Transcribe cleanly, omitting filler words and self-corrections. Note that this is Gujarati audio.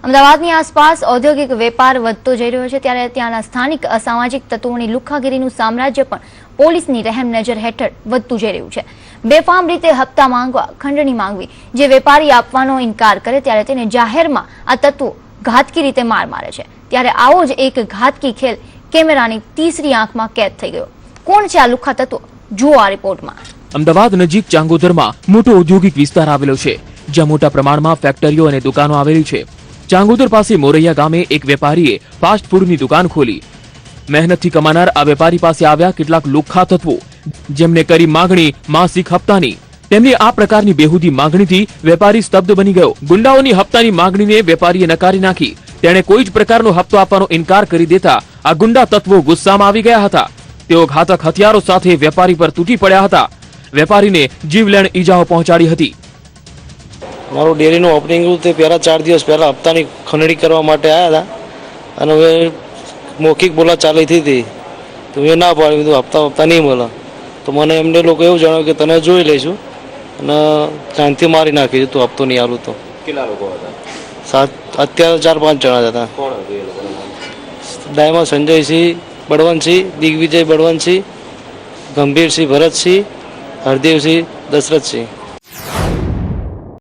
અમદાવાદની આસપાસ ઔદ્યોગિક વેપાર વધતો જઈ રહ્યો છે ત્યારે ત્યાંના સ્થાનિક અસામાજિક તત્વોની લુખ્ખાગીરીનું સામ્રાજ્ય પણ પોલીસની રહેમ નજર હેઠળ વધતું જઈ રહ્યું છે। બેફામ રીતે હપ્તા માંગવા, ખંડણી માંગવી, જે વેપારી આપવાનો ઇનકાર કરે ત્યારે તેને જાહેરમાં આ તત્વો ઘાતકી રીતે માર મારે છે। ત્યારે આવો જ એક ઘાતકી ખેલ કેમેરાની તીસરી આંખમાં કેદ થઈ ગયો। કોણ છે આ લુખ્ખા તત્વો? જુઓ આ રિપોર્ટમાં। અમદાવાદ નજીક ચાંગોદરમાં મોટો ઔદ્યોગિક વિસ્તાર આવેલો છે, જ્યાં મોટા પ્રમાણમાં ફેક્ટરીઓ અને દુકાનો આવેલી છે। ચાંગોદર પાસે મોરૈયા ગામે એક વેપારીએ ફાસ્ટ ફૂડની દુકાન ખોલી। મહેનતથી કમાનાર આ વેપારી પાસે આવ્યા કેટલાક લુખ્ખા તત્વો, જેમને કરી માંગણી માસિક હપ્તાની। તેમની આ પ્રકારની બેહુદી માંગણીથી વેપારી સ્તબ્ધ બની ગયો। ગુંડાઓની હપ્તાની માંગણીને વેપારીએ નકારી નાખી। તેણે કોઈ જ પ્રકારનો હપ્તો આપવાનો ઇનકાર કરી દેતા આ ગુંડા તત્વો ગુસ્સામાં આવી ગયા હતા। તેઓ ઘાતક હથિયારો સાથે વેપારી પર તૂટી પડ્યા હતા। વેપારીને જીવલેણ ઈજાઓ પહોંચાડી હતી। મારું ડેરીનું ઓપનિંગ હતું તે પહેલાં 4 દિવસ પહેલાં હપ્તાની ખંડણી કરવા માટે આવ્યા હતા અને હવે મૌખિક બોલાચાલી થઈ હતી તો મેં ના પાડી દીધું, હપ્તા નહીં મળે તો મને એમને લોકો એવું જણાવ્યું કે તને જોઈ લઈશું અને જાનથી મારી નાખી તું હપ્તો નહીં આલું તો। કેટલા લોકો હતા? અત્યારે 4-5 જણા હતા। કોણ હતું એ લોકો? ડાયમાં સંજયસિંહ બળવંતસિંહ, દિગ્વિજય બળવંતસિંહ, ગંભીરસિંહ ભરતસિંહ, હરદેવસિંહ દશરથસિંહ।